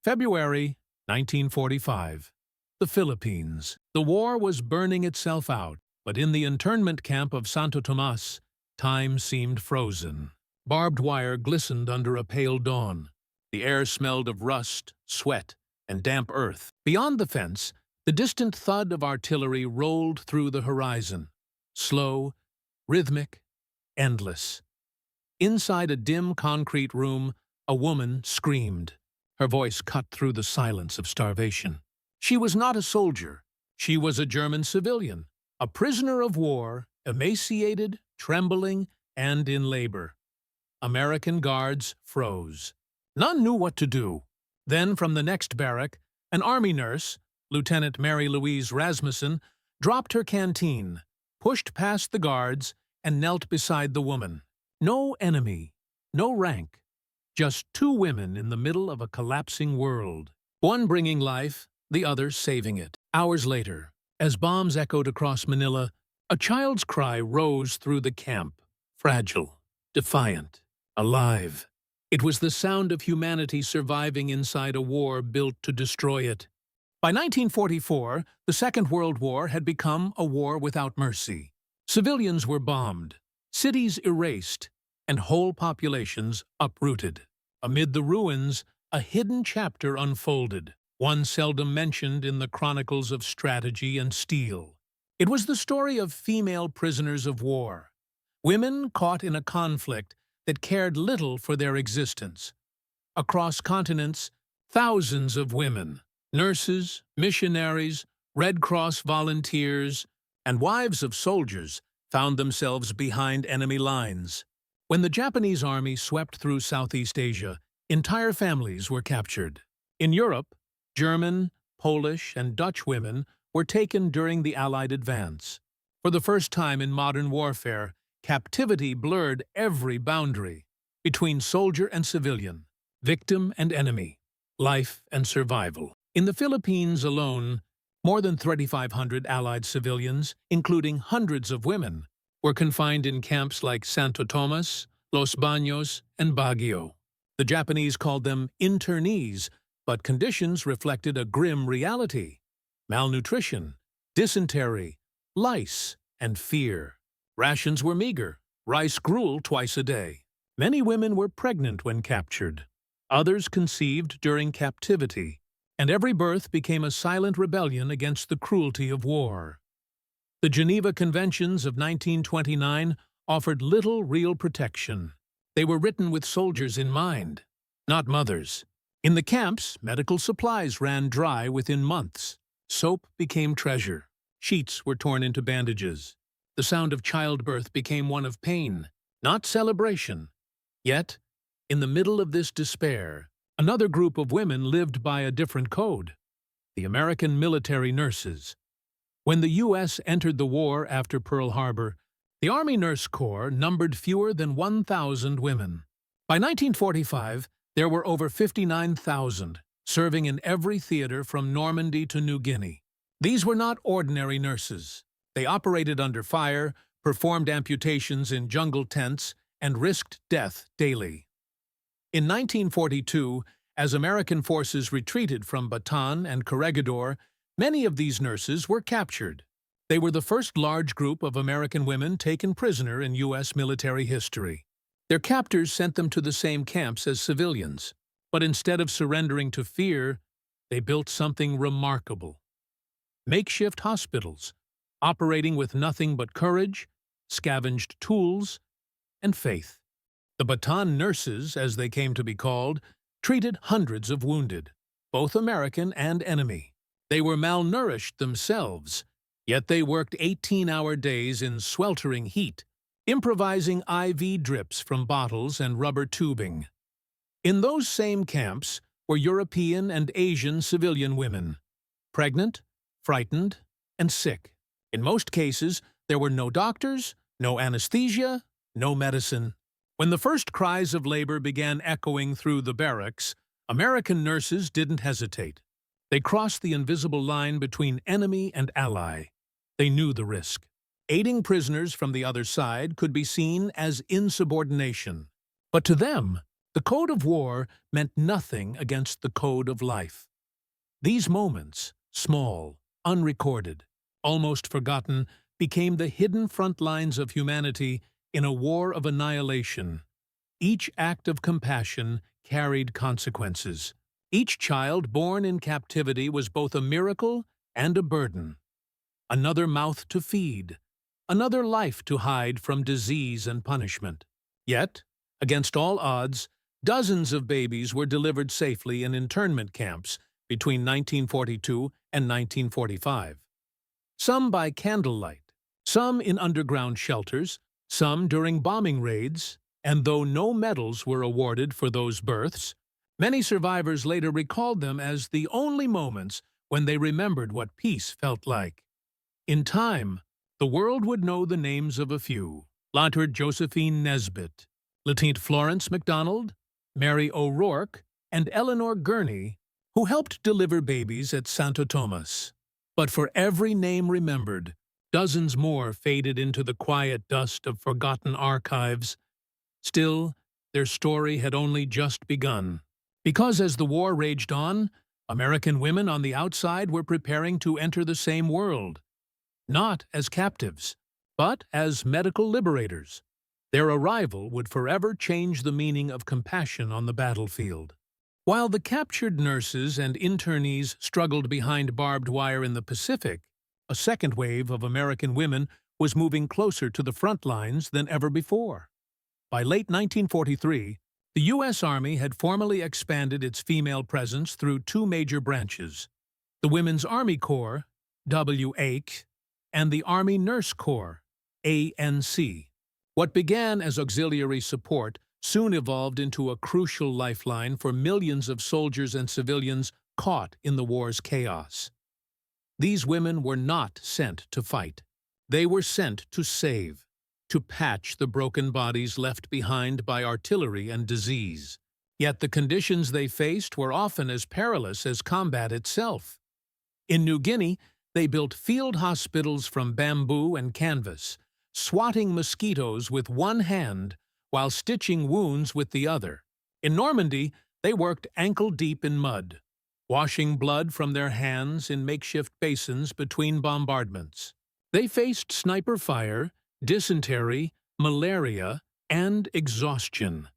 February 1945. The Philippines. The war was burning itself out, but in the internment camp of Santo Tomas, time seemed frozen. Barbed wire glistened under a pale dawn. The air smelled of rust, sweat, and damp earth. Beyond the fence, the distant thud of artillery rolled through the horizon. Slow, rhythmic, endless. Inside a dim concrete room, a woman screamed. Her voice cut through the silence of starvation. She was not a soldier. She was a German civilian, a prisoner of war, emaciated, trembling, and in labor. American guards froze. None knew what to do. Then, from the next barrack, an army nurse, Lieutenant Mary Louise Rasmussen, dropped her canteen, pushed past the guards, and knelt beside the woman. No enemy, no rank. Just two women in the middle of a collapsing world. One bringing life, the other saving it. Hours later, as bombs echoed across Manila, a child's cry rose through the camp. Fragile, defiant, alive. It was the sound of humanity surviving inside a war built to destroy it. By 1944, the Second World War had become a war without mercy. Civilians were bombed, cities erased, and whole populations uprooted. Amid the ruins, a hidden chapter unfolded, one seldom mentioned in the chronicles of strategy and steel. It was the story of female prisoners of war, women caught in a conflict that cared little for their existence. Across continents, thousands of women, nurses, missionaries, Red Cross volunteers, and wives of soldiers found themselves behind enemy lines. When the Japanese army swept through Southeast Asia, entire families were captured. In Europe, German, Polish, and Dutch women were taken during the Allied advance. For the first time in modern warfare, captivity blurred every boundary between soldier and civilian, victim and enemy, life and survival. In the Philippines alone, more than 3,500 Allied civilians, including hundreds of women, were confined in camps like Santo Tomas, Los Baños, and Baguio. The Japanese called them internees, but conditions reflected a grim reality: malnutrition, dysentery, lice, and fear. Rations were meager, rice gruel twice a day. Many women were pregnant when captured. Others conceived during captivity, and every birth became a silent rebellion against the cruelty of war. The Geneva Conventions of 1929 offered little real protection. They were written with soldiers in mind, not mothers. In the camps, medical supplies ran dry within months. Soap became treasure. Sheets were torn into bandages. The sound of childbirth became one of pain, not celebration. Yet, in the middle of this despair, another group of women lived by a different code: the American military nurses. When the U.S. entered the war after Pearl Harbor, the Army Nurse Corps numbered fewer than 1,000 women. By 1945, there were over 59,000, serving in every theater from Normandy to New Guinea. These were not ordinary nurses. They operated under fire, performed amputations in jungle tents, and risked death daily. In 1942, as American forces retreated from Bataan and Corregidor, many of these nurses were captured. They were the first large group of American women taken prisoner in U.S. military history. Their captors sent them to the same camps as civilians, but instead of surrendering to fear, they built something remarkable: makeshift hospitals, operating with nothing but courage, scavenged tools, and faith. The Bataan nurses, as they came to be called, treated hundreds of wounded, both American and enemy. They were malnourished themselves, yet they worked 18-hour days in sweltering heat, improvising IV drips from bottles and rubber tubing. In those same camps were European and Asian civilian women, pregnant, frightened, and sick. In most cases, there were no doctors, no anesthesia, no medicine. When the first cries of labor began echoing through the barracks, American nurses didn't hesitate. They crossed the invisible line between enemy and ally. They knew the risk. Aiding prisoners from the other side could be seen as insubordination. But to them, The code of war meant nothing against the code of life. These moments, small, unrecorded, almost forgotten, became the hidden front lines of humanity in a war of annihilation. Each act of compassion carried consequences. Each child born in captivity was both a miracle and a burden. Another mouth to feed, another life to hide from disease and punishment. Yet, against all odds, dozens of babies were delivered safely in internment camps between 1942 and 1945. Some by candlelight, some in underground shelters, some during bombing raids, and though no medals were awarded for those births, many survivors later recalled them as the only moments when they remembered what peace felt like. In time, the world would know the names of a few: Lottard Josephine Nesbitt, Lieutenant Florence MacDonald, Mary O'Rourke, and Eleanor Gurney, who helped deliver babies at Santo Tomas. But for every name remembered, dozens more faded into the quiet dust of forgotten archives. Still, their story had only just begun. Because as the war raged on, American women on the outside were preparing to enter the same world. Not as captives, but as medical liberators. Their arrival would forever change the meaning of compassion on the battlefield. While the captured nurses and internees struggled behind barbed wire in the Pacific, a second wave of American women was moving closer to the front lines than ever before. By late 1943, the U.S. Army had formally expanded its female presence through two major branches: the Women's Army Corps, WWII, and the Army Nurse Corps, ANC. What began as auxiliary support soon evolved into a crucial lifeline for millions of soldiers and civilians caught in the war's chaos. These women were not sent to fight. They were sent to save, to patch the broken bodies left behind by artillery and disease. Yet the conditions they faced were often as perilous as combat itself. In New Guinea, they built field hospitals from bamboo and canvas, swatting mosquitoes with one hand while stitching wounds with the other. In Normandy, they worked ankle-deep in mud, washing blood from their hands in makeshift basins between bombardments. They faced sniper fire, dysentery, malaria, and exhaustion,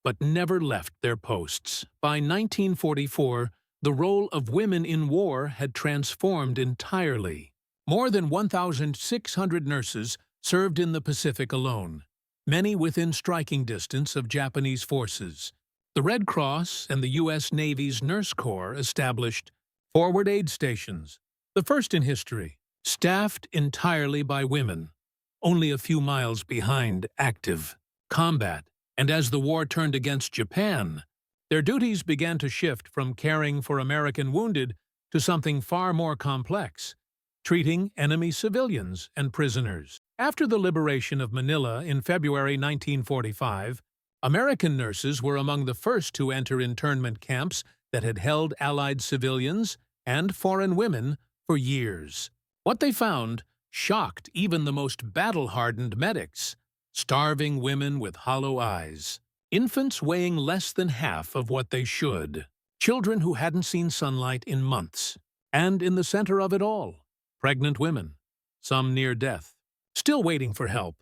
but never left their posts. By 1944, the role of women in war had transformed entirely. More than 1,600 nurses served in the Pacific alone, many within striking distance of Japanese forces. The Red Cross and the U.S. Navy's Nurse Corps established forward aid stations, the first in history, staffed entirely by women, only a few miles behind active combat. And as the war turned against Japan, their duties began to shift from caring for American wounded to something far more complex: treating enemy civilians and prisoners. After the liberation of Manila in February 1945, American nurses were among the first to enter internment camps that had held Allied civilians and foreign women for years. What they found shocked even the most battle-hardened medics: starving women with hollow eyes, infants weighing less than half of what they should, children who hadn't seen sunlight in months, and in the center of it all, pregnant women, some near death, still waiting for help.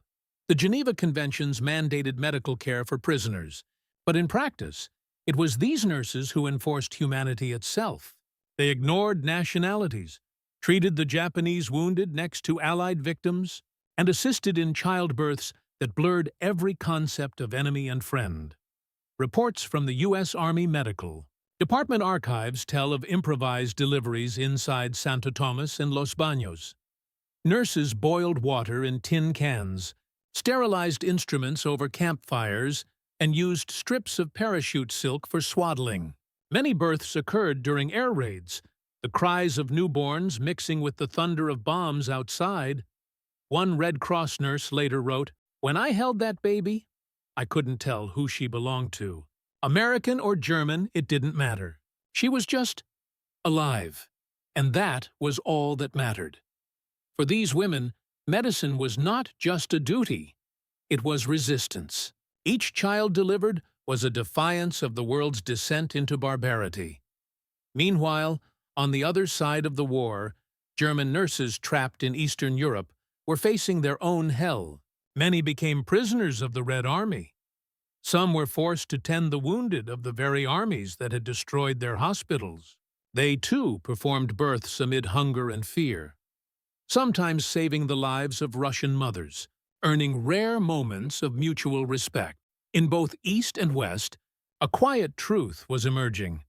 The Geneva Conventions mandated medical care for prisoners, but in practice, it was these nurses who enforced humanity itself. They ignored nationalities, treated the Japanese wounded next to Allied victims, and assisted in childbirths that blurred every concept of enemy and friend. Reports from the U.S. Army Medical Department archives tell of improvised deliveries inside Santo Tomas and Los Baños. Nurses boiled water in tin cans, sterilized instruments over campfires, and used strips of parachute silk for swaddling. Many births occurred during air raids, the cries of newborns mixing with the thunder of bombs outside. One Red Cross nurse later wrote, "When I held that baby, I couldn't tell who she belonged to. American or German, it didn't matter. She was just alive." And that was all that mattered. For these women, medicine was not just a duty. It was resistance. Each child delivered was a defiance of the world's descent into barbarity. Meanwhile, on the other side of the war, German nurses trapped in Eastern Europe were facing their own hell. Many became prisoners of the Red Army. Some were forced to tend the wounded of the very armies that had destroyed their hospitals. They, too, performed births amid hunger and fear, sometimes saving the lives of Russian mothers, earning rare moments of mutual respect. In both East and West, a quiet truth was emerging.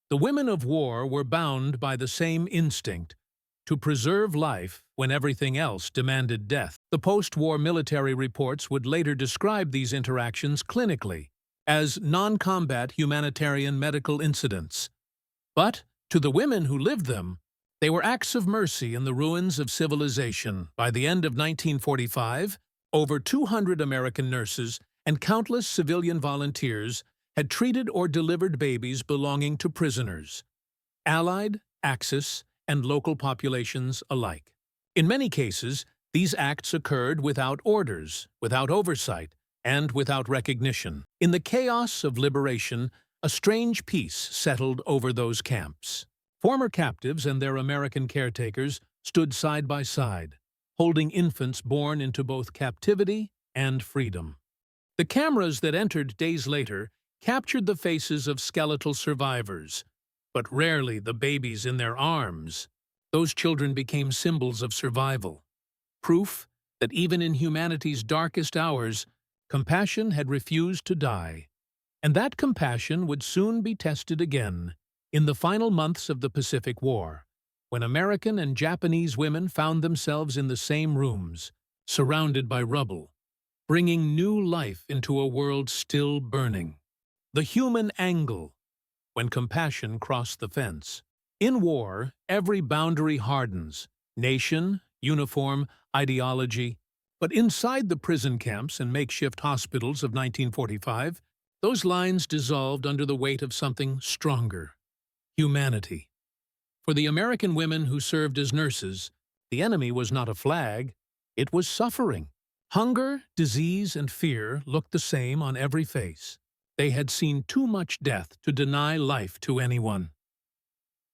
The women of war were bound by the same instinct, to preserve life when everything else demanded death. The post-war military reports would later describe these interactions clinically as non-combat humanitarian medical incidents. But, to the women who lived them, they were acts of mercy in the ruins of civilization. By the end of 1945, over 200 American nurses and countless civilian volunteers had treated or delivered babies belonging to prisoners, Allied, Axis, and local populations alike. In many cases, these acts occurred without orders, without oversight, and without recognition. In the chaos of liberation, a strange peace settled over those camps. Former captives and their American caretakers stood side by side, holding infants born into both captivity and freedom. The cameras that entered days later captured the faces of skeletal survivors, but rarely the babies in their arms. Those children became symbols of survival, proof that even in humanity's darkest hours, compassion had refused to die. And that compassion would soon be tested again in the final months of the Pacific War, when American and Japanese women found themselves in the same rooms, surrounded by rubble, bringing new life into a world still burning. The human angle, when compassion crossed the fence. In war, every boundary hardens, nation, uniform, ideology. But inside the prison camps and makeshift hospitals of 1945, those lines dissolved under the weight of something stronger: humanity. For the American women who served as nurses, the enemy was not a flag, it was suffering. Hunger, disease, and fear looked the same on every face. They had seen too much death to deny life to anyone.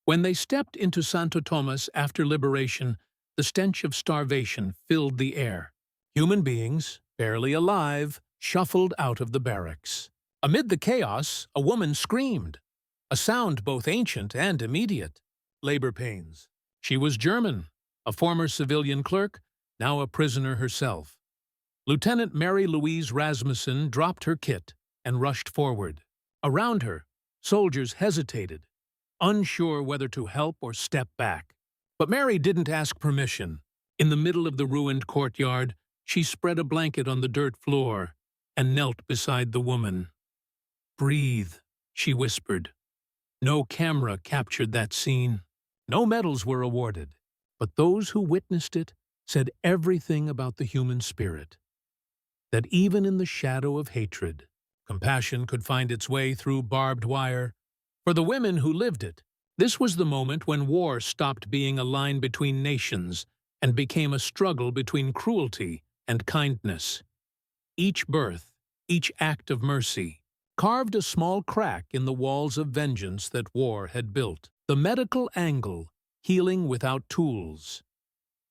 When they stepped into Santo Tomas after liberation, the stench of starvation filled the air. Human beings, barely alive, shuffled out of the barracks. Amid the chaos, a woman screamed, a sound both ancient and immediate: labor pains. She was German, a former civilian clerk, now a prisoner herself. Lieutenant Mary Louise Rasmussen dropped her kit and rushed forward. Around her, soldiers hesitated, unsure whether to help or step back. But Mary didn't ask permission. In the middle of the ruined courtyard, she spread a blanket on the dirt floor and knelt beside the woman. "Breathe," she whispered. No camera captured that scene. No medals were awarded, but those who witnessed it said everything about the human spirit. That even in the shadow of hatred, compassion could find its way through barbed wire. For the women who lived it, this was the moment when war stopped being a line between nations and became a struggle between cruelty and kindness. Each birth, each act of mercy, carved a small crack in the walls of vengeance that war had built. The medical angle, healing without tools.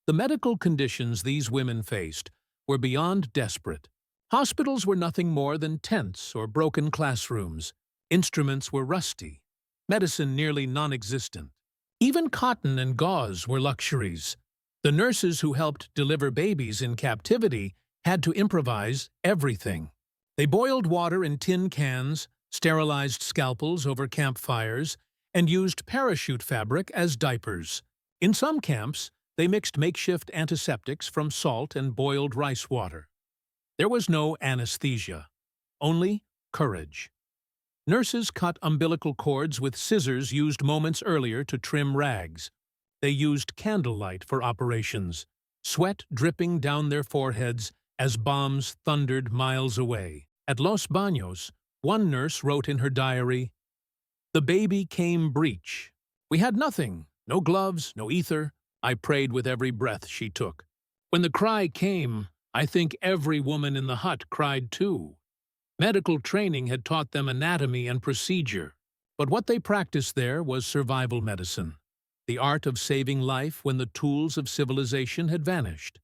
The medical conditions these women faced were beyond desperate. Hospitals were nothing more than tents or broken classrooms. Instruments were rusty, medicine nearly non-existent. Even cotton and gauze were luxuries. The nurses who helped deliver babies in captivity had to improvise everything. They boiled water in tin cans, sterilized scalpels over campfires, and used parachute fabric as diapers. In some camps, they mixed makeshift antiseptics from salt and boiled rice water. There was no anesthesia, only courage. Nurses cut umbilical cords with scissors used moments earlier to trim rags. They used candlelight for operations, sweat dripping down their foreheads as bombs thundered miles away. At Los Baños, one nurse wrote in her diary, "The baby came breech. We had nothing, no gloves, no ether. I prayed with every breath she took. When the cry came, I think every woman in the hut cried too. Medical training had taught them anatomy and procedure, but what they practiced there was survival medicine, the art of saving life when the tools of civilization had vanished.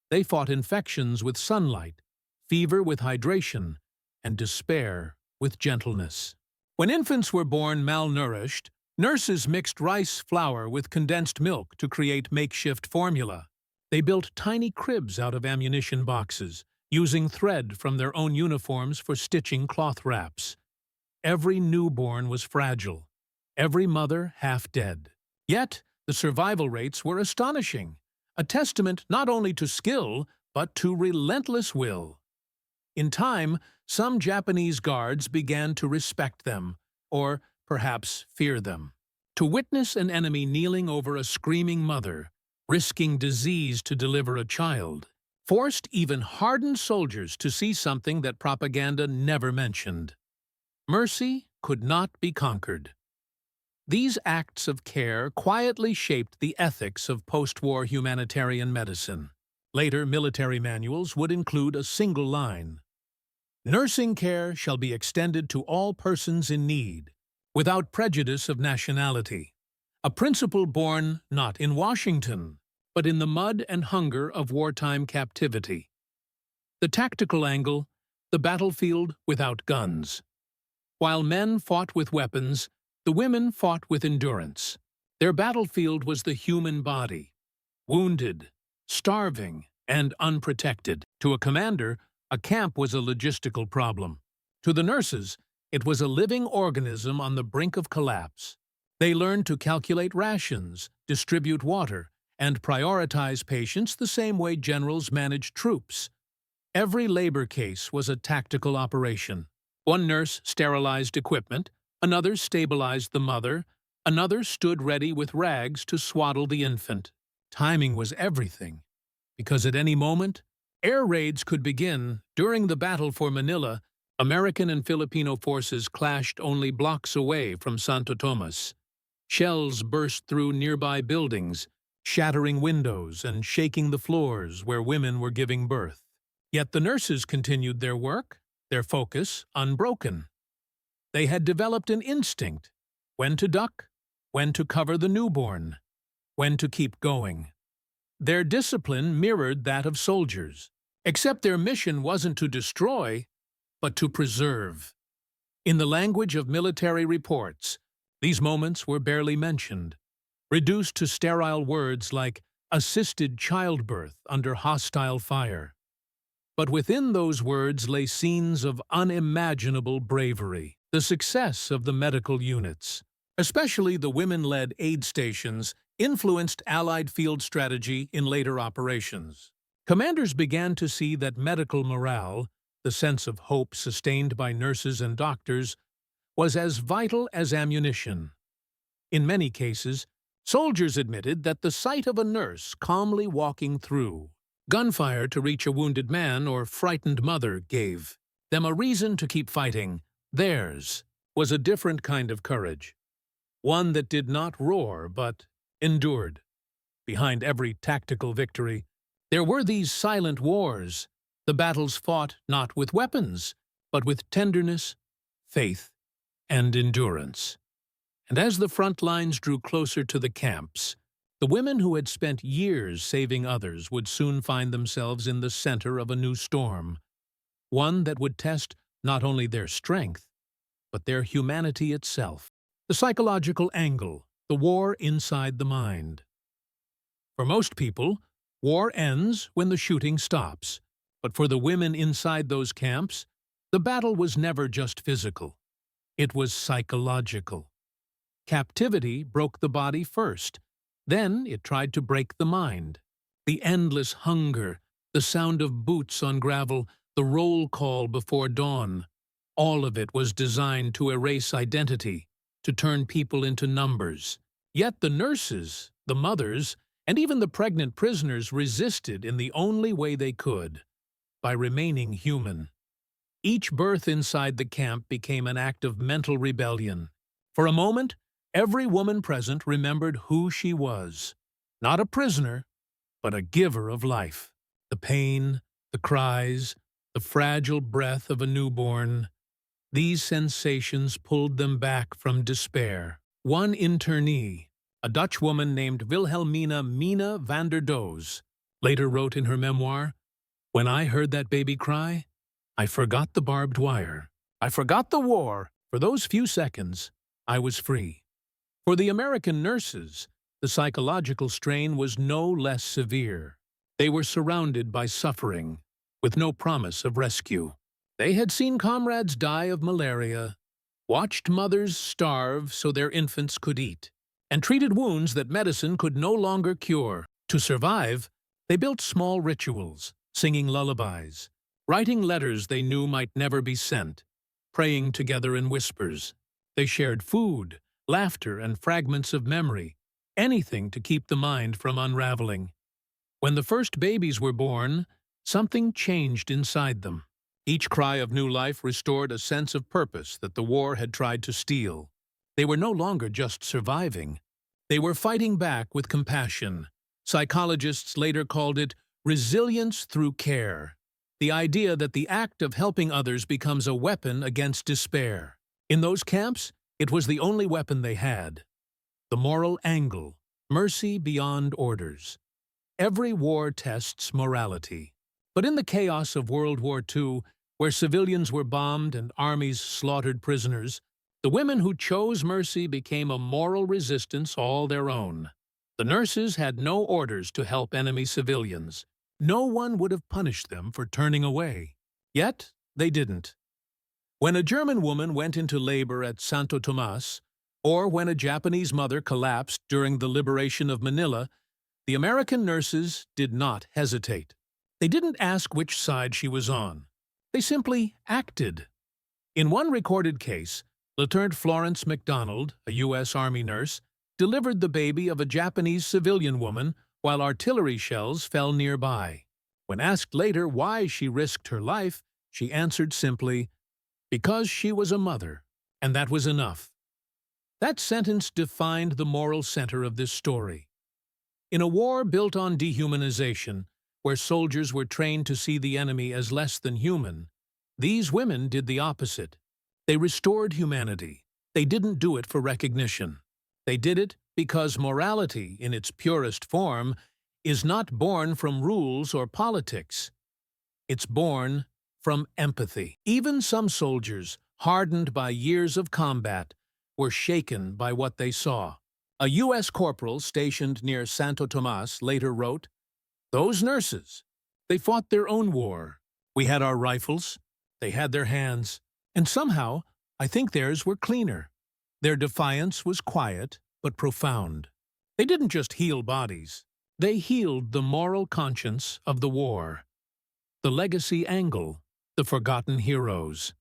They fought infections with sunlight, fever with hydration, and despair with gentleness. When infants were born malnourished, nurses mixed rice flour with condensed milk to create makeshift formula. They built tiny cribs out of ammunition boxes, using thread from their own uniforms for stitching cloth wraps. Every newborn was fragile, every mother half dead. Yet, the survival rates were astonishing, a testament not only to skill, but to relentless will. In time, some Japanese guards began to respect them, or perhaps fear them. To witness an enemy kneeling over a screaming mother, risking disease to deliver a child, forced even hardened soldiers to see something that propaganda never mentioned. Mercy could not be conquered. These acts of care quietly shaped the ethics of post-war humanitarian medicine. Later military manuals would include a single line: "Nursing care shall be extended to all persons in need, without prejudice of nationality," a principle born not in Washington, but in the mud and hunger of wartime captivity. The tactical angle: the battlefield without guns. While men fought with weapons, the women fought with endurance. Their battlefield was the human body, wounded, starving, and unprotected. To a commander, a camp was a logistical problem. To the nurses, it was a living organism on the brink of collapse. They learned to calculate rations, distribute water, and prioritize patients the same way generals manage troops. Every labor case was a tactical operation. One nurse sterilized equipment, another stabilized the mother, another stood ready with rags to swaddle the infant. Timing was everything, because at any moment, air raids could begin. During the battle for Manila, American and Filipino forces clashed only blocks away from Santo Tomas. Shells burst through nearby buildings, shattering windows and shaking the floors where women were giving birth. Yet the nurses continued their work, their focus unbroken. They had developed an instinct: when to duck, when to cover the newborn, when to keep going. Their discipline mirrored that of soldiers, except their mission wasn't to destroy, but to preserve. In the language of military reports, these moments were barely mentioned, reduced to sterile words like assisted childbirth under hostile fire. But within those words lay scenes of unimaginable bravery. The success of the medical units, especially the women-led aid stations, influenced Allied field strategy in later operations. Commanders began to see that medical morale, the sense of hope sustained by nurses and doctors, was as vital as ammunition. In many cases, soldiers admitted that the sight of a nurse calmly walking through gunfire to reach a wounded man or frightened mother gave them a reason to keep fighting. Theirs was a different kind of courage, one that did not roar but endured. Behind every tactical victory, there were these silent wars, the battles fought not with weapons, but with tenderness, faith, and endurance. And as the front lines drew closer to the camps, the women who had spent years saving others would soon find themselves in the center of a new storm, one that would test not only their strength, but their humanity itself. The psychological angle, the war inside the mind. For most people, war ends when the shooting stops. But for the women inside those camps, the battle was never just physical. It was psychological. Captivity broke the body first. Then it tried to break the mind. The endless hunger, the sound of boots on gravel, the roll call before dawn, all of it was designed to erase identity, to turn people into numbers. Yet the nurses, the mothers, and even the pregnant prisoners resisted in the only way they could, by remaining human. Each birth inside the camp became an act of mental rebellion. For a moment, every woman present remembered who she was. Not a prisoner, but a giver of life. The pain, the cries, the fragile breath of a newborn. These sensations pulled them back from despair. One internee, a Dutch woman named Wilhelmina Mina van der Does, later wrote in her memoir, "When I heard that baby cry, I forgot the barbed wire. I forgot the war. For those few seconds, I was free." For the American nurses, the psychological strain was no less severe. They were surrounded by suffering, with no promise of rescue. They had seen comrades die of malaria, watched mothers starve so their infants could eat, and treated wounds that medicine could no longer cure. To survive, they built small rituals, singing lullabies, writing letters they knew might never be sent, praying together in whispers. They shared food, laughter, and fragments of memory, anything to keep the mind from unraveling. When the first babies were born, something changed inside them. Each cry of new life restored a sense of purpose that the war had tried to steal. They were no longer just surviving. They were fighting back with compassion. Psychologists later called it resilience through care, the idea that the act of helping others becomes a weapon against despair. In those camps, it was the only weapon they had. The moral angle, mercy beyond orders. Every war tests morality. But in the chaos of World War II, where civilians were bombed and armies slaughtered prisoners, the women who chose mercy became a moral resistance all their own. The nurses had no orders to help enemy civilians. No one would have punished them for turning away. Yet, they didn't. When a German woman went into labor at Santo Tomas, or when a Japanese mother collapsed during the liberation of Manila, the American nurses did not hesitate. They didn't ask which side she was on. They simply acted. In one recorded case, Lieutenant Florence MacDonald, a U.S. Army nurse, delivered the baby of a Japanese civilian woman while artillery shells fell nearby. When asked later why she risked her life, she answered simply, "Because she was a mother, and that was enough." That sentence defined the moral center of this story. In a war built on dehumanization, where soldiers were trained to see the enemy as less than human, these women did the opposite. They restored humanity. They didn't do it for recognition. They did it because morality, in its purest form, is not born from rules or politics. It's born from empathy. Even some soldiers, hardened by years of combat, were shaken by what they saw. A U.S. corporal stationed near Santo Tomas later wrote, "Those nurses, they fought their own war. We had our rifles, they had their hands, and somehow I think theirs were cleaner. Their defiance was quiet but profound. They didn't just heal bodies, they healed the moral conscience of the war." The legacy angle, the forgotten heroes.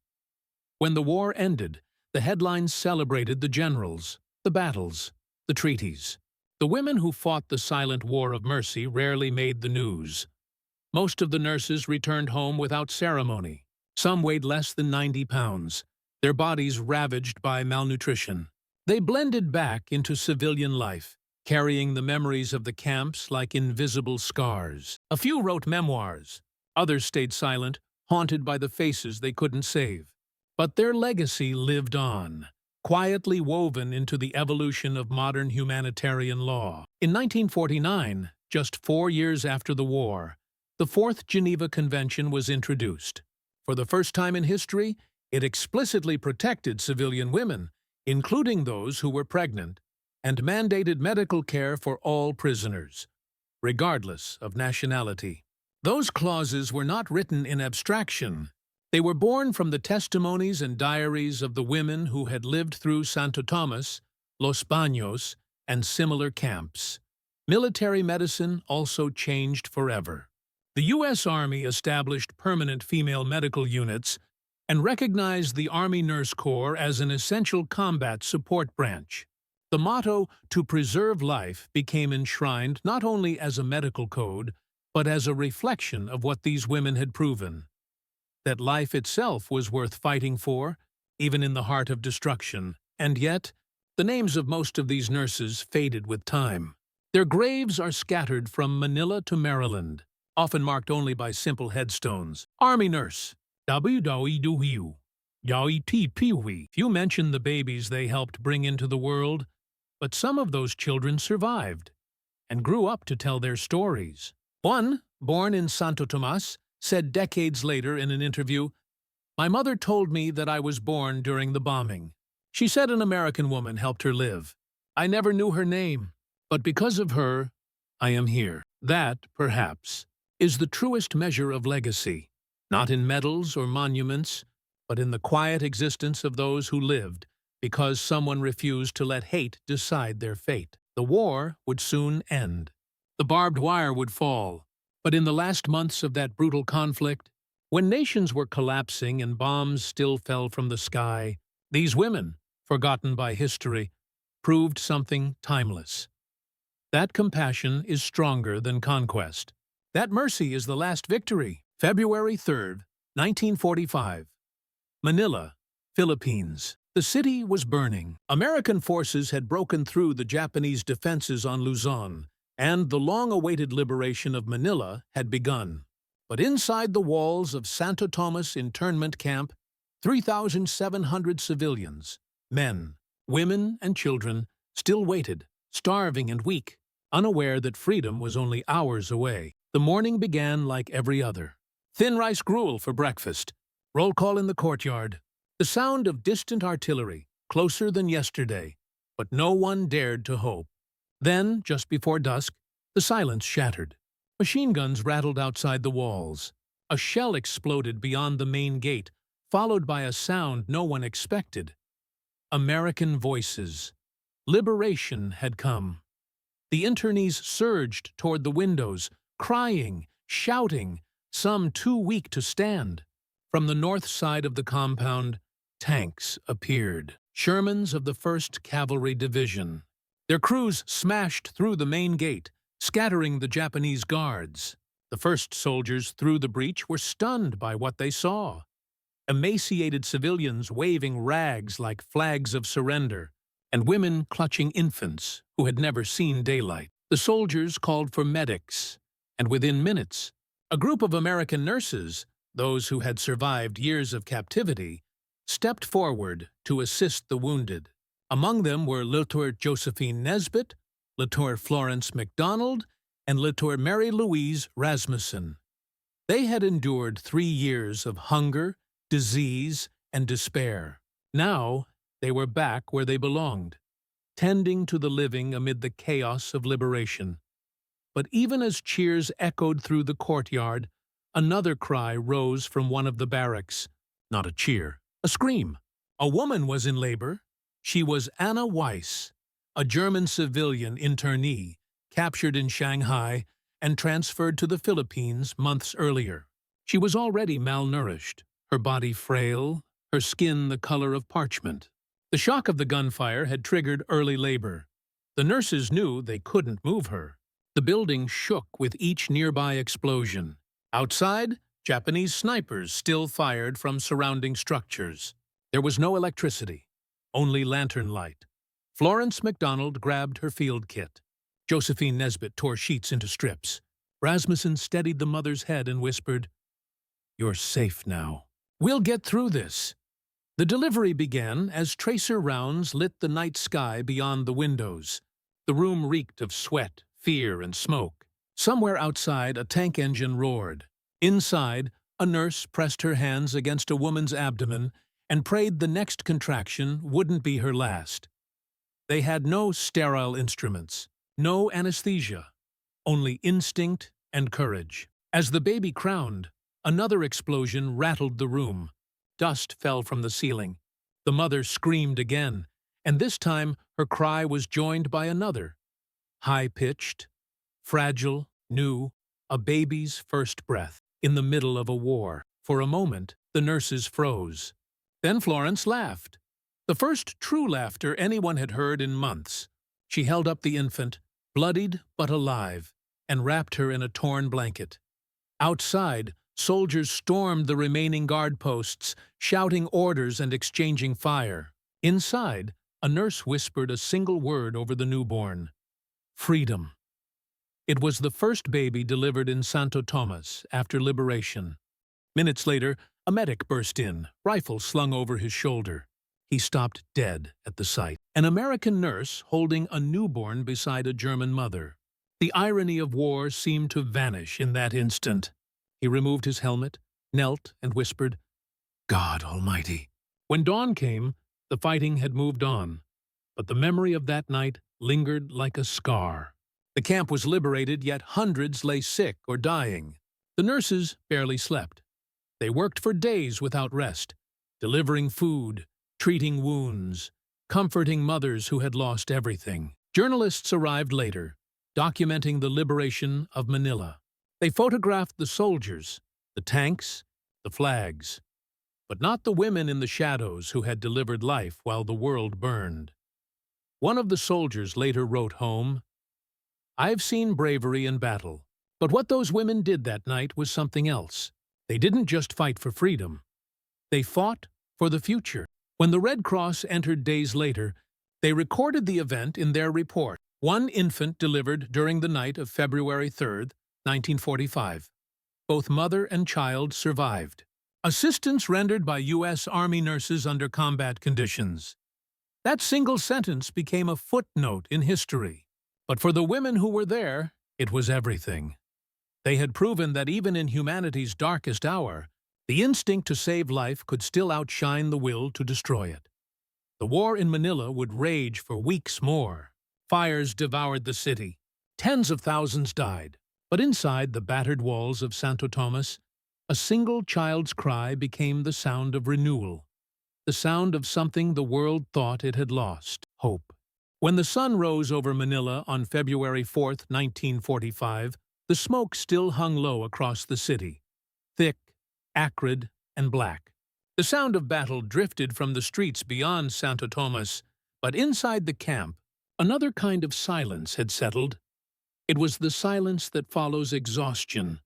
When the war ended, the headlines celebrated the generals, the battles, the treaties. The women who fought the silent war of mercy rarely made the news. Most of the nurses returned home without ceremony. Some weighed less than 90 pounds, their bodies ravaged by malnutrition. They blended back into civilian life, carrying the memories of the camps like invisible scars. A few wrote memoirs. Others stayed silent, haunted by the faces they couldn't save. But their legacy lived on, quietly woven into the evolution of modern humanitarian law. In 1949, just 4 years after the war, the Fourth Geneva Convention was introduced. For the first time in history, it explicitly protected civilian women, including those who were pregnant, and mandated medical care for all prisoners, regardless of nationality. Those clauses were not written in abstraction. They were born from the testimonies and diaries of the women who had lived through Santo Tomas, Los Baños, and similar camps. Military medicine also changed forever. The U.S. Army established permanent female medical units and recognized the Army Nurse Corps as an essential combat support branch. The motto, "To preserve life," became enshrined not only as a medical code, but as a reflection of what these women had proven: that life itself was worth fighting for, even in the heart of destruction. And yet, the names of most of these nurses faded with time. Their graves are scattered from Manila to Maryland, often marked only by simple headstones. Army nurse. WW2 Few mention the babies they helped bring into the world, but some of those children survived and grew up to tell their stories. One, born in Santo Tomas, said decades later in an interview, "My mother told me that I was born during the bombing. She said an American woman helped her live. I never knew her name, but because of her, I am here." That, perhaps, is the truest measure of legacy, not in medals or monuments, but in the quiet existence of those who lived because someone refused to let hate decide their fate. The war would soon end. The barbed wire would fall. But in the last months of that brutal conflict, when nations were collapsing and bombs still fell from the sky, these women, forgotten by history, proved something timeless. That compassion is stronger than conquest. That mercy is the last victory. February 3rd, 1945. Manila, Philippines. The city was burning. American forces had broken through the Japanese defenses on Luzon, and the long-awaited liberation of Manila had begun. But inside the walls of Santo Tomas internment camp, 3,700 civilians, men, women, and children, still waited, starving and weak, unaware that freedom was only hours away. The morning began like every other. Thin rice gruel for breakfast. Roll call in the courtyard. The sound of distant artillery, closer than yesterday, but no one dared to hope. Then, just before dusk, the silence shattered. Machine guns rattled outside the walls. A shell exploded beyond the main gate, followed by a sound no one expected. American voices. Liberation had come. The internees surged toward the windows, crying, shouting, some too weak to stand. From the north side of the compound, tanks appeared. Shermans of the 1st Cavalry Division. Their crews smashed through the main gate, scattering the Japanese guards. The first soldiers through the breach were stunned by what they saw. Emaciated civilians waving rags like flags of surrender, and women clutching infants who had never seen daylight. The soldiers called for medics, and within minutes, a group of American nurses, those who had survived years of captivity, stepped forward to assist the wounded. Among them were Lieutenant Josephine Nesbitt, Lieutenant Florence MacDonald, and Lieutenant Mary Louise Rasmussen. They had endured 3 years of hunger, disease, and despair. Now they were back where they belonged, tending to the living amid the chaos of liberation. But even as cheers echoed through the courtyard, another cry rose from one of the barracks. Not a cheer, a scream. A woman was in labor. She was Anna Weiss, a German civilian internee, captured in Shanghai and transferred to the Philippines months earlier. She was already malnourished, her body frail, her skin the color of parchment. The shock of the gunfire had triggered early labor. The nurses knew they couldn't move her. The building shook with each nearby explosion. Outside, Japanese snipers still fired from surrounding structures. There was no electricity, only lantern light. Florence MacDonald grabbed her field kit. Josephine Nesbitt tore sheets into strips. Rasmussen steadied the mother's head and whispered, "You're safe now. We'll get through this." The delivery began as tracer rounds lit the night sky beyond the windows. The room reeked of sweat, fear, and smoke. Somewhere outside, a tank engine roared. Inside, a nurse pressed her hands against a woman's abdomen and prayed the next contraction wouldn't be her last. They had no sterile instruments, no anesthesia, only instinct and courage. As the baby crowned, another explosion rattled the room. Dust fell from the ceiling. The mother screamed again, and this time her cry was joined by another. High-pitched, fragile, new, a baby's first breath in the middle of a war. For a moment, the nurses froze. Then Florence laughed. The first true laughter anyone had heard in months. She held up the infant, bloodied but alive, and wrapped her in a torn blanket. Outside, soldiers stormed the remaining guard posts, shouting orders and exchanging fire. Inside, a nurse whispered a single word over the newborn. Freedom. It was the first baby delivered in Santo Tomas after liberation. Minutes later, a medic burst in, rifle slung over his shoulder. He stopped dead at the sight. An American nurse holding a newborn beside a German mother. The irony of war seemed to vanish in that instant. He removed his helmet, knelt, and whispered, "God Almighty." When dawn came, the fighting had moved on, but the memory of that night lingered like a scar. The camp was liberated, yet hundreds lay sick or dying. The nurses barely slept. They worked for days without rest, delivering food, treating wounds, comforting mothers who had lost everything. Journalists arrived later, documenting the liberation of Manila. They photographed the soldiers, the tanks, the flags, but not the women in the shadows who had delivered life while the world burned. One of the soldiers later wrote home, "I've seen bravery in battle, but what those women did that night was something else. They didn't just fight for freedom. They fought for the future." When the Red Cross entered days later, they recorded the event in their report. One infant delivered during the night of February 3rd, 1945. Both mother and child survived. Assistance rendered by U.S. Army nurses under combat conditions. That single sentence became a footnote in history. But for the women who were there, it was everything. They had proven that even in humanity's darkest hour, the instinct to save life could still outshine the will to destroy it. The war in Manila would rage for weeks more. Fires devoured the city. Tens of thousands died. But inside the battered walls of Santo Tomas, a single child's cry became the sound of renewal, the sound of something the world thought it had lost: hope. When the sun rose over Manila on February 4th, 1945, the smoke still hung low across the city, thick, acrid, and black. The sound of battle drifted from the streets beyond Santo Tomas, but inside the camp, another kind of silence had settled. It was the silence that follows exhaustion,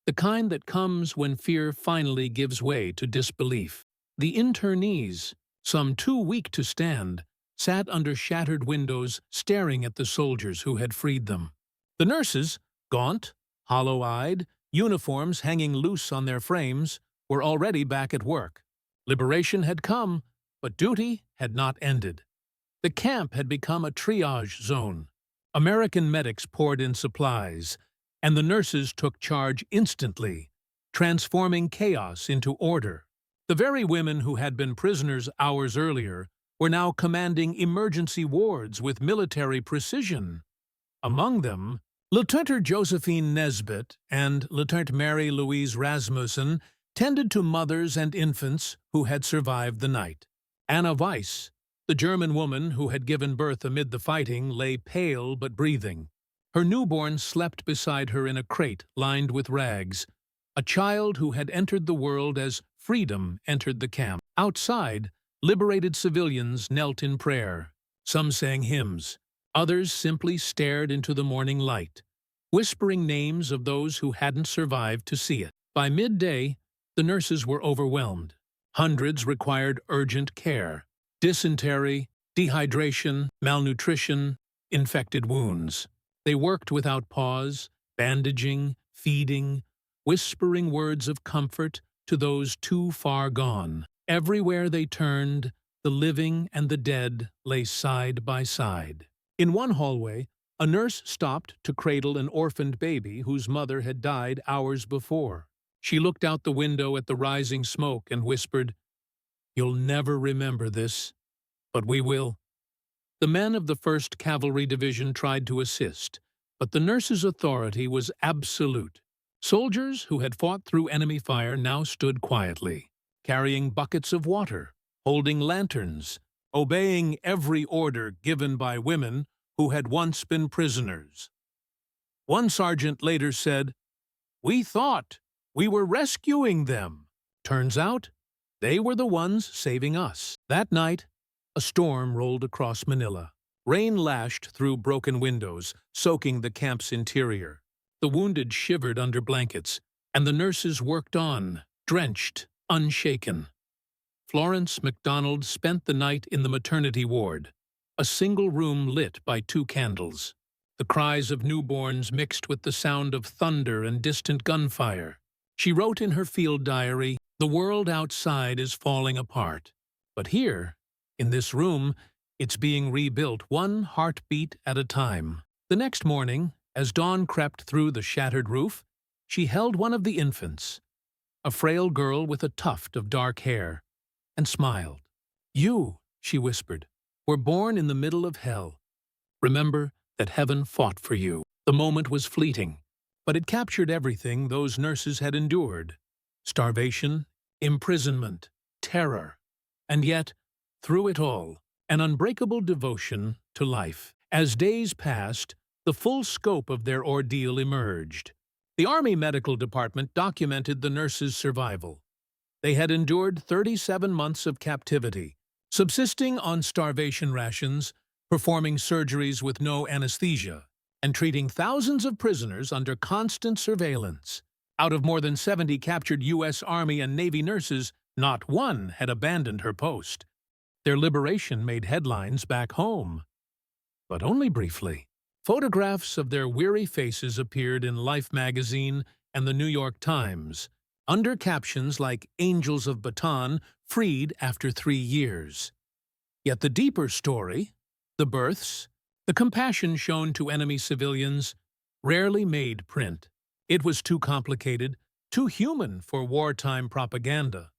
the kind that comes when fear finally gives way to disbelief. The internees, some too weak to stand, sat under shattered windows staring at the soldiers who had freed them. The nurses, gaunt, hollow-eyed, uniforms hanging loose on their frames, were already back at work. Liberation had come, but duty had not ended. The camp had become a triage zone. American medics poured in supplies, and the nurses took charge instantly, transforming chaos into order. The very women who had been prisoners hours earlier were now commanding emergency wards with military precision. Among them, Lieutenant Josephine Nesbitt and Lieutenant Mary Louise Rasmussen tended to mothers and infants who had survived the night. Anna Weiss, the German woman who had given birth amid the fighting, lay pale but breathing. Her newborn slept beside her in a crate lined with rags, a child who had entered the world as freedom entered the camp. Outside, liberated civilians knelt in prayer. Some sang hymns. Others simply stared into the morning light, whispering names of those who hadn't survived to see it. By midday, the nurses were overwhelmed. Hundreds required urgent care: dysentery, dehydration, malnutrition, infected wounds. They worked without pause, bandaging, feeding, whispering words of comfort to those too far gone. Everywhere they turned, the living and the dead lay side by side. In one hallway, a nurse stopped to cradle an orphaned baby whose mother had died hours before. She looked out the window at the rising smoke and whispered, "You'll never remember this, but we will." The men of the 1st Cavalry Division tried to assist, but the nurses' authority was absolute. Soldiers who had fought through enemy fire now stood quietly, carrying buckets of water, holding lanterns, obeying every order given by women who had once been prisoners. One sergeant later said, "We thought we were rescuing them. Turns out, they were the ones saving us." That night, a storm rolled across Manila. Rain lashed through broken windows, soaking the camp's interior. The wounded shivered under blankets, and the nurses worked on, drenched, unshaken. Florence MacDonald spent the night in the maternity ward, a single room lit by 2 candles. the cries of newborns mixed with the sound of thunder and distant gunfire. She wrote in her field diary, "The world outside is falling apart. But here, in this room, it's being rebuilt one heartbeat at a time." The next morning, as dawn crept through the shattered roof, she held one of the infants, a frail girl with a tuft of dark hair, and smiled. "You," she whispered, "were born in the middle of hell. Remember that heaven fought for you." The moment was fleeting, but it captured everything those nurses had endured: starvation, imprisonment, terror, and yet, through it all, an unbreakable devotion to life. As days passed, the full scope of their ordeal emerged. The Army Medical Department documented the nurses' survival. They had endured 37 months of captivity, subsisting on starvation rations, performing surgeries with no anesthesia, and treating thousands of prisoners under constant surveillance. Out of more than 70 captured U.S. Army and Navy nurses, not one had abandoned her post. Their liberation made headlines back home. But only briefly. Photographs of their weary faces appeared in Life magazine and the New York Times, under captions like "Angels of Bataan, freed after 3 years." Yet the deeper story, the births, the compassion shown to enemy civilians, rarely made print. It was too complicated, too human for wartime propaganda.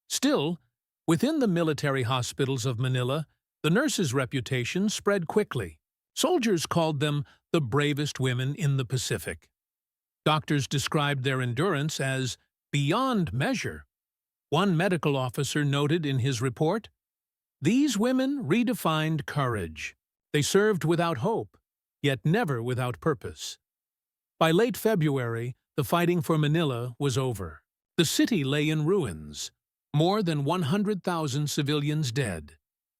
Still, within the military hospitals of Manila, the nurses' reputation spread quickly. Soldiers called them the bravest women in the Pacific. Doctors described their endurance as beyond measure. One medical officer noted in his report, "These women redefined courage. They served without hope, yet never without purpose." By late February, the fighting for Manila was over. The city lay in ruins, more than 100,000 civilians dead.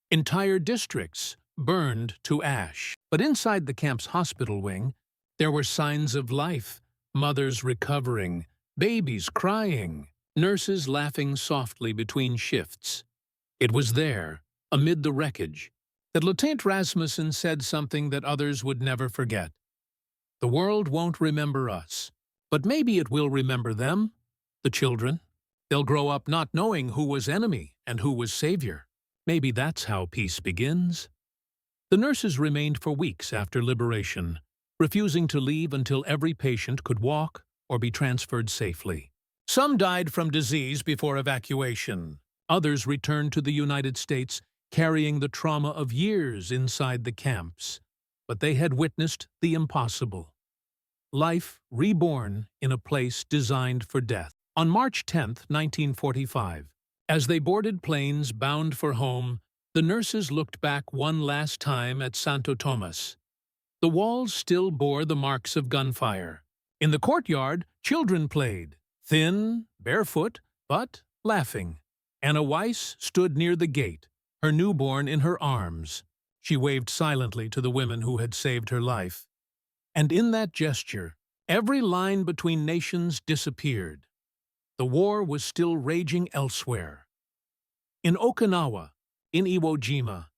Entire districts burned to ash. But inside the camp's hospital wing, there were signs of life: mothers recovering, babies crying, nurses laughing softly between shifts. It was there, amid the wreckage, that Lieutenant Rasmussen said something that others would never forget. "The world won't remember us, but maybe it will remember them, the children. They'll grow up not knowing who was enemy and who was savior. Maybe that's how peace begins." The nurses remained for weeks after liberation, refusing to leave until every patient could walk or be transferred safely. Some died from disease before evacuation. Others returned to the United States, carrying the trauma of years inside the camps. But they had witnessed the impossible: life reborn in a place designed for death. On March 10, 1945, as they boarded planes bound for home, the nurses looked back one last time at Santo Tomas. The walls still bore the marks of gunfire. In the courtyard, children played, thin, barefoot, but laughing. Anna Weiss stood near the gate, her newborn in her arms. She waved silently to the women who had saved her life. And in that gesture, every line between nations disappeared. The war was still raging elsewhere. In Okinawa, in Iwo Jima.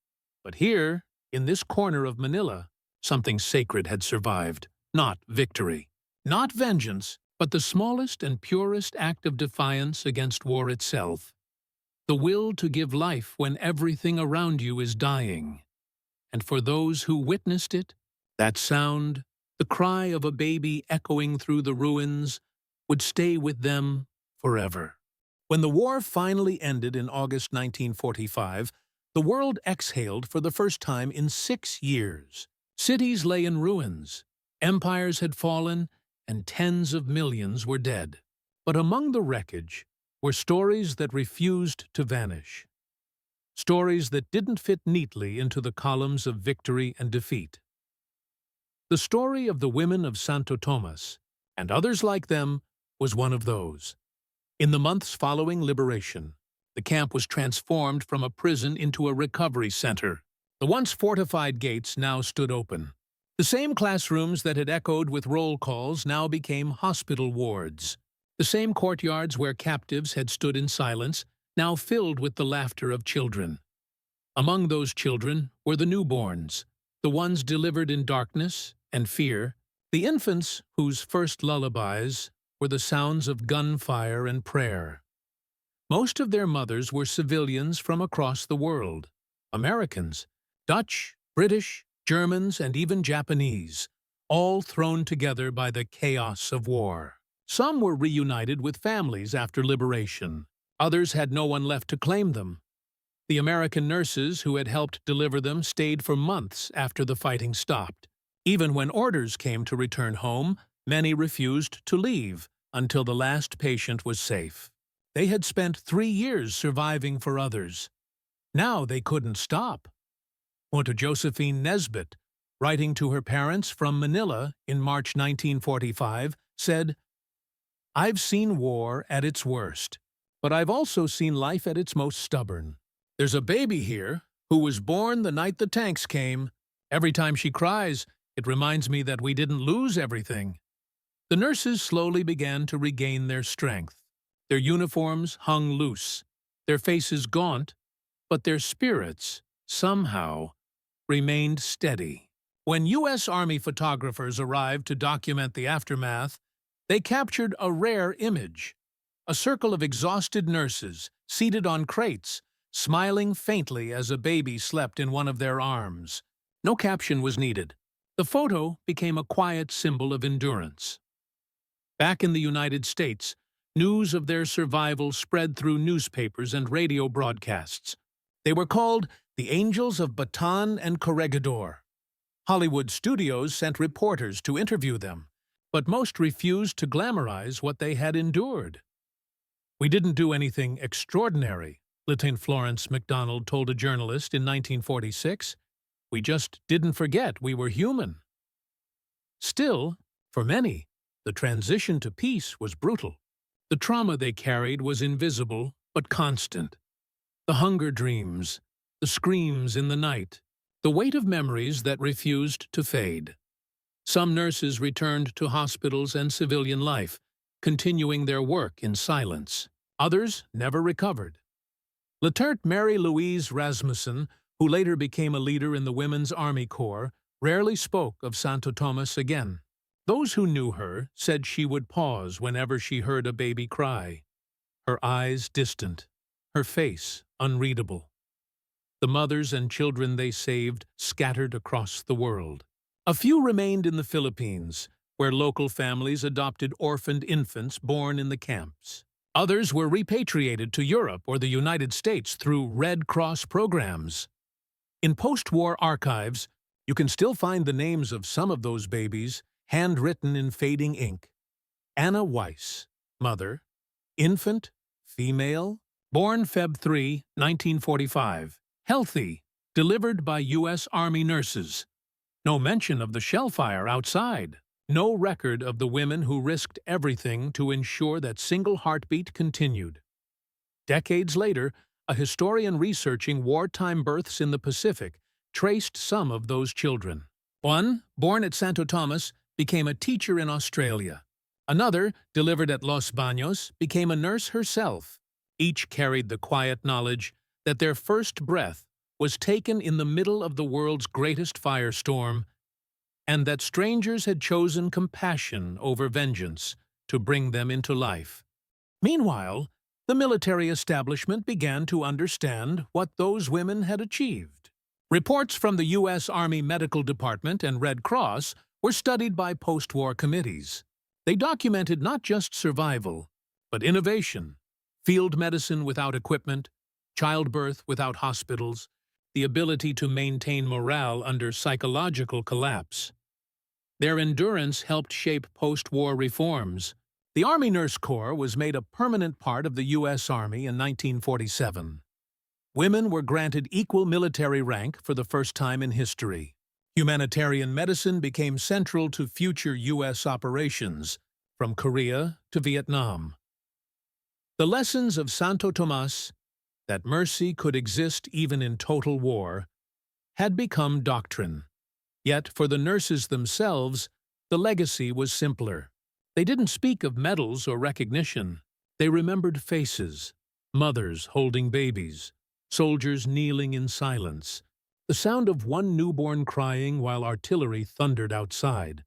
But here, in this corner of Manila, something sacred had survived. Not victory, not vengeance, but the smallest and purest act of defiance against war itself. The will to give life when everything around you is dying. And for those who witnessed it, that sound, the cry of a baby echoing through the ruins, would stay with them forever. When the war finally ended in August 1945, the world exhaled for the first time in 6 years. Cities lay in ruins, empires had fallen, and tens of millions were dead. But among the wreckage were stories that refused to vanish. Stories that didn't fit neatly into the columns of victory and defeat. The story of the women of Santo Tomas, and others like them, was one of those. In the months following liberation, the camp was transformed from a prison into a recovery center. The once fortified gates now stood open. The same classrooms that had echoed with roll calls now became hospital wards. The same courtyards where captives had stood in silence now filled with the laughter of children. Among those children were the newborns, the ones delivered in darkness and fear, the infants whose first lullabies were the sounds of gunfire and prayer. Most of their mothers were civilians from across the world, Americans, Dutch, British, Germans, and even Japanese, all thrown together by the chaos of war. Some were reunited with families after liberation. Others had no one left to claim them. The American nurses who had helped deliver them stayed for months after the fighting stopped. Even when orders came to return home, many refused to leave until the last patient was safe. They had spent 3 years surviving for others. Now they couldn't stop. Josephine Nesbitt, writing to her parents from Manila in March 1945, said, "I've seen war at its worst, but I've also seen life at its most stubborn. There's a baby here who was born the night the tanks came. Every time she cries, it reminds me that we didn't lose everything." The nurses slowly began to regain their strength. Their uniforms hung loose, their faces gaunt, but their spirits, somehow, remained steady. When U.S. Army photographers arrived to document the aftermath, they captured a rare image: a circle of exhausted nurses, seated on crates, smiling faintly as a baby slept in one of their arms. No caption was needed. The photo became a quiet symbol of endurance. Back in the United States, news of their survival spread through newspapers and radio broadcasts. They were called the Angels of Bataan and Corregidor. Hollywood studios sent reporters to interview them, but most refused to glamorize what they had endured. "We didn't do anything extraordinary," Lieutenant Florence MacDonald told a journalist in 1946. "We just didn't forget we were human." Still, for many, the transition to peace was brutal. The trauma they carried was invisible but constant. The hunger dreams, the screams in the night, the weight of memories that refused to fade. Some nurses returned to hospitals and civilian life, continuing their work in silence. Others never recovered. Lieutenant Mary Louise Rasmussen, who later became a leader in the Women's Army Corps, rarely spoke of Santo Tomas again. Those who knew her said she would pause whenever she heard a baby cry, her eyes distant, her face unreadable. The mothers and children they saved scattered across the world. A few remained in the Philippines, where local families adopted orphaned infants born in the camps. Others were repatriated to Europe or the United States through Red Cross programs. In post-war archives, you can still find the names of some of those babies, handwritten in fading ink. Anna Weiss, mother, infant, female, born Feb 3, 1945, healthy, delivered by U.S. Army nurses. No mention of the shell fire outside. No record of the women who risked everything to ensure that single heartbeat continued. Decades later, a historian researching wartime births in the Pacific traced some of those children. One, born at Santo Tomas, became a teacher in Australia. Another, delivered at Los Baños, became a nurse herself. Each carried the quiet knowledge that their first breath was taken in the middle of the world's greatest firestorm, and that strangers had chosen compassion over vengeance to bring them into life. Meanwhile, the military establishment began to understand what those women had achieved. Reports from the U.S. Army Medical Department and Red Cross were studied by post-war committees. They documented not just survival, but innovation, field medicine without equipment, childbirth without hospitals, the ability to maintain morale under psychological collapse. Their endurance helped shape post-war reforms. The Army Nurse Corps was made a permanent part of the U.S. Army in 1947. Women were granted equal military rank for the first time in history. Humanitarian medicine became central to future U.S. operations, from Korea to Vietnam. The lessons of Santo Tomas, that mercy could exist even in total war, had become doctrine. Yet for the nurses themselves, the legacy was simpler. They didn't speak of medals or recognition. They remembered faces, mothers holding babies, soldiers kneeling in silence, the sound of one newborn crying while artillery thundered outside.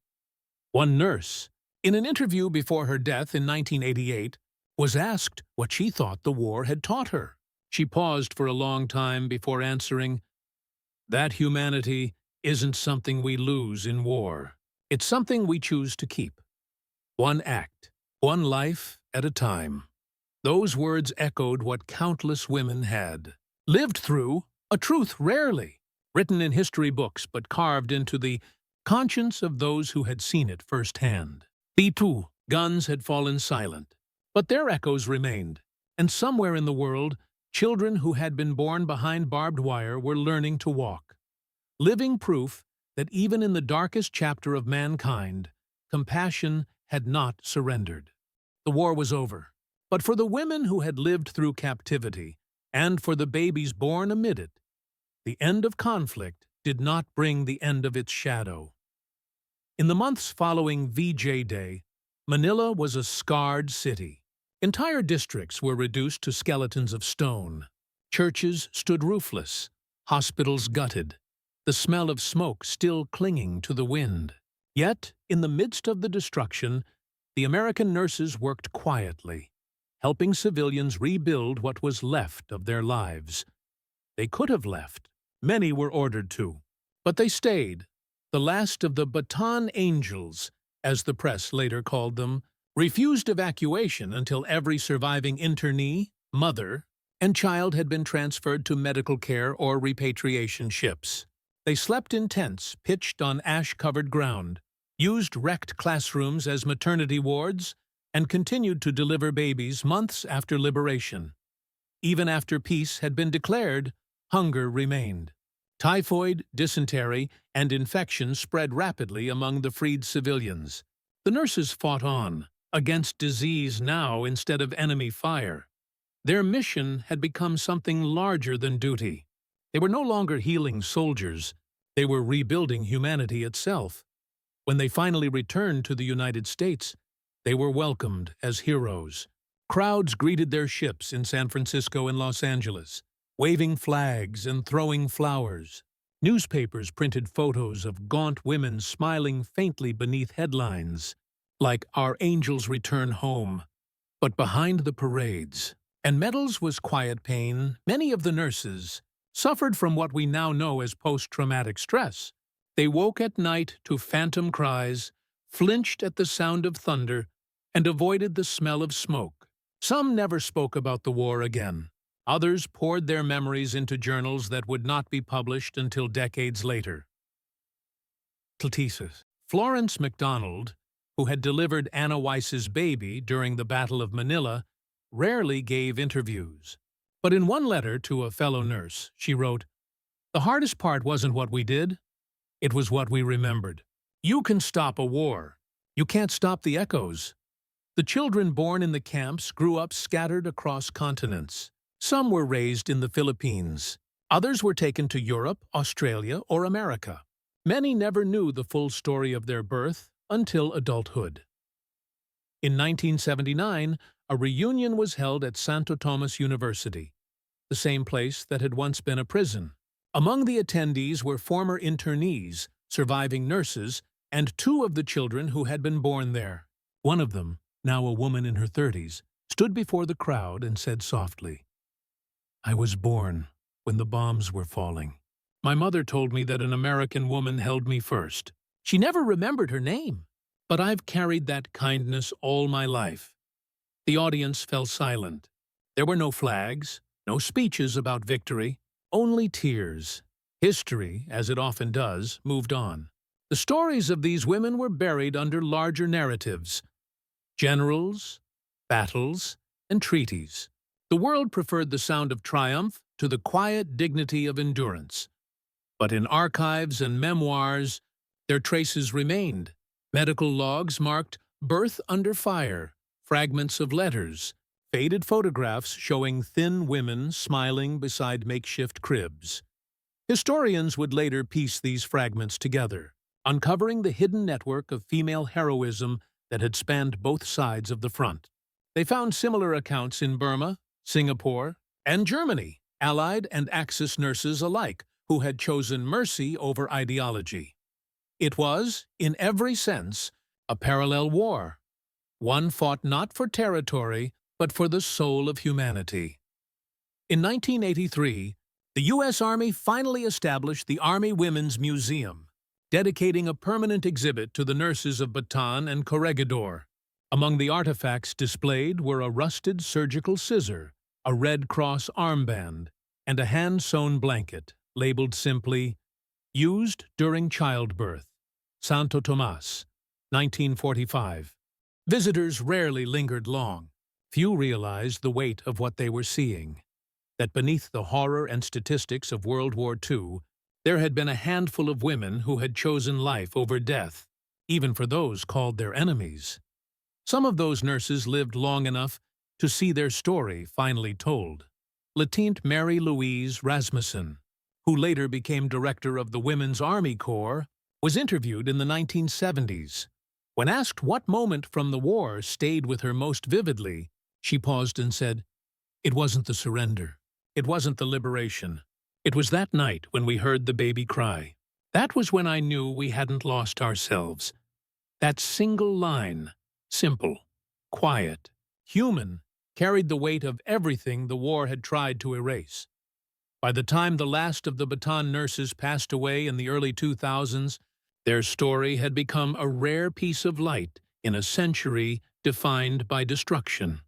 One nurse, in an interview before her death in 1988, was asked what she thought the war had taught her. She paused for a long time before answering, "That humanity isn't something we lose in war. It's something we choose to keep. One act, one life at a time." Those words echoed what countless women had lived through, a truth rarely written in history books but carved into the conscience of those who had seen it firsthand. The two guns had fallen silent, but their echoes remained, and somewhere in the world, children who had been born behind barbed wire were learning to walk. Living proof that even in the darkest chapter of mankind, compassion had not surrendered. The war was over, but for the women who had lived through captivity, and for the babies born amid it, the end of conflict did not bring the end of its shadow. In the months following VJ Day, Manila was a scarred city. Entire districts were reduced to skeletons of stone. Churches stood roofless, hospitals gutted, the smell of smoke still clinging to the wind. Yet, in the midst of the destruction, the American nurses worked quietly, helping civilians rebuild what was left of their lives. They could have left. Many were ordered to. But they stayed. The last of the Bataan Angels, as the press later called them, refused evacuation until every surviving internee, mother, and child had been transferred to medical care or repatriation ships. They slept in tents pitched on ash-covered ground, used wrecked classrooms as maternity wards, and continued to deliver babies months after liberation. Even after peace had been declared, hunger remained. Typhoid, dysentery, and infections spread rapidly among the freed civilians. The nurses fought on, against disease now instead of enemy fire. Their mission had become something larger than duty. They were no longer healing soldiers. They were rebuilding humanity itself. When they finally returned to the United States, they were welcomed as heroes. Crowds greeted their ships in San Francisco and Los Angeles, waving flags and throwing flowers. Newspapers printed photos of gaunt women smiling faintly beneath headlines, like "Our angels return home." But behind the parades and medals was quiet pain. Many of the nurses suffered from what we now know as post-traumatic stress. They woke at night to phantom cries, flinched at the sound of thunder, and avoided the smell of smoke. Some never spoke about the war again. Others poured their memories into journals that would not be published until decades later. Florence MacDonald, who had delivered Anna Weiss's baby during the Battle of Manila, rarely gave interviews. But in one letter to a fellow nurse, she wrote, "The hardest part wasn't what we did, it was what we remembered. You can stop a war. You can't stop the echoes." The children born in the camps grew up scattered across continents. Some were raised in the Philippines. Others were taken to Europe, Australia, or America. Many never knew the full story of their birth until adulthood. In 1979, a reunion was held at Santo Tomas University, the same place that had once been a prison. Among the attendees were former internees, surviving nurses, and two of the children who had been born there. One of them, now a woman in her 30s, stood before the crowd and said softly, "I was born when the bombs were falling. My mother told me that an American woman held me first. She never remembered her name, but I've carried that kindness all my life." The audience fell silent. There were no flags, no speeches about victory, only tears. History, as it often does, moved on. The stories of these women were buried under larger narratives: generals, battles, and treaties. The world preferred the sound of triumph to the quiet dignity of endurance. But in archives and memoirs, their traces remained. Medical logs marked birth under fire, fragments of letters, faded photographs showing thin women smiling beside makeshift cribs. Historians would later piece these fragments together, uncovering the hidden network of female heroism that had spanned both sides of the front. They found similar accounts in Burma, Singapore, and Germany. Allied and Axis nurses alike who had chosen mercy over ideology. It was, in every sense, a parallel war, one fought not for territory, but for the soul of humanity. In 1983, the U.S. Army finally established the Army Women's Museum, dedicating a permanent exhibit to the nurses of Bataan and Corregidor. Among the artifacts displayed were a rusted surgical scissor, a Red Cross armband, and a hand-sewn blanket, labeled simply, "Used during childbirth, Santo Tomas, 1945. Visitors rarely lingered long. Few realized the weight of what they were seeing. That beneath the horror and statistics of World War II, there had been a handful of women who had chosen life over death, even for those called their enemies. Some of those nurses lived long enough to see their story finally told. Lieutenant Mary Louise Rasmussen, who later became director of the Women's Army Corps, was interviewed in the 1970s. When asked what moment from the war stayed with her most vividly, she paused and said, "It wasn't the surrender. It wasn't the liberation. It was that night when we heard the baby cry. That was when I knew we hadn't lost ourselves." That single line, simple, quiet, human, carried the weight of everything the war had tried to erase. By the time the last of the Bataan nurses passed away in the early 2000s, their story had become a rare piece of light in a century defined by destruction.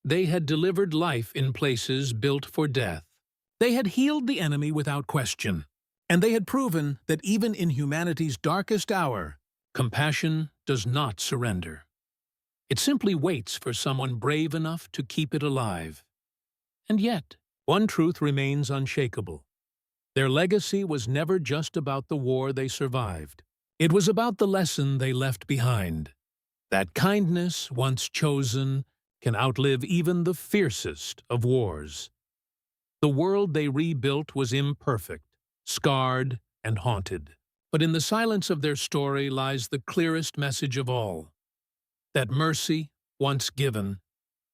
They had delivered life in places built for death. They had healed the enemy without question. And they had proven that even in humanity's darkest hour, compassion does not surrender. It simply waits for someone brave enough to keep it alive. And yet, one truth remains unshakable. Their legacy was never just about the war they survived. It was about the lesson they left behind. That kindness, once chosen, can outlive even the fiercest of wars. The world they rebuilt was imperfect, scarred, and haunted. But in the silence of their story lies the clearest message of all: that mercy, once given,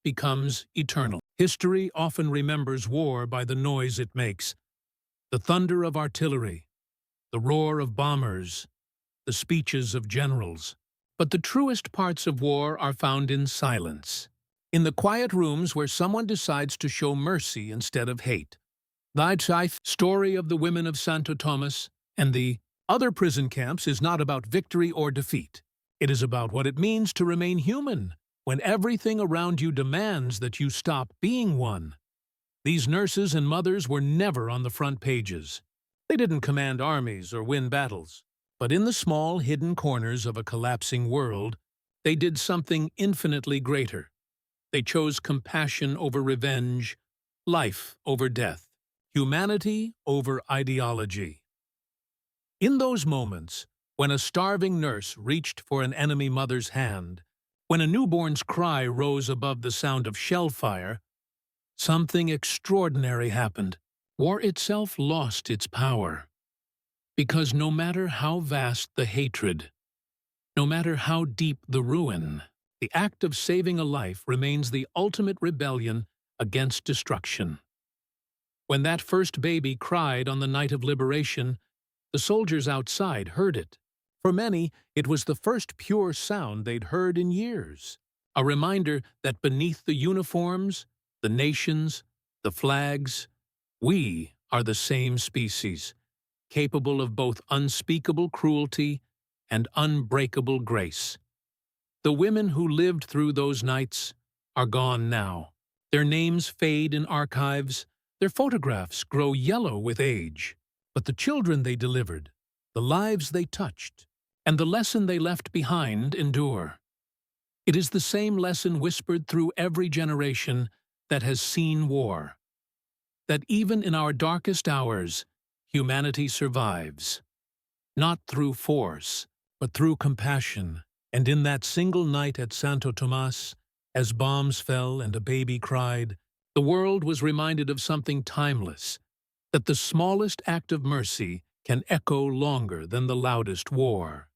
becomes eternal. History often remembers war by the noise it makes, the thunder of artillery, the roar of bombers, the speeches of generals. But the truest parts of war are found in silence, in the quiet rooms where someone decides to show mercy instead of hate. The story of the women of Santo Tomas and the other prison camps is not about victory or defeat. It is about what it means to remain human when everything around you demands that you stop being one. These nurses and mothers were never on the front pages. They didn't command armies or win battles. But in the small, hidden corners of a collapsing world, they did something infinitely greater. They chose compassion over revenge, life over death, humanity over ideology. In those moments, when a starving nurse reached for an enemy mother's hand, when a newborn's cry rose above the sound of shell fire, something extraordinary happened. War itself lost its power. Because no matter how vast the hatred, no matter how deep the ruin, the act of saving a life remains the ultimate rebellion against destruction. When that first baby cried on the night of liberation, the soldiers outside heard it. For many, it was the first pure sound they'd heard in years, a reminder that beneath the uniforms, the nations, the flags, we are the same species, capable of both unspeakable cruelty and unbreakable grace. The women who lived through those nights are gone now. Their names fade in archives, their photographs grow yellow with age. But the children they delivered, the lives they touched, and the lesson they left behind endure. It is the same lesson whispered through every generation that has seen war. That even in our darkest hours, humanity survives. Not through force, but through compassion. And in that single night at Santo Tomas, as bombs fell and a baby cried, the world was reminded of something timeless, that the smallest act of mercy can echo longer than the loudest war.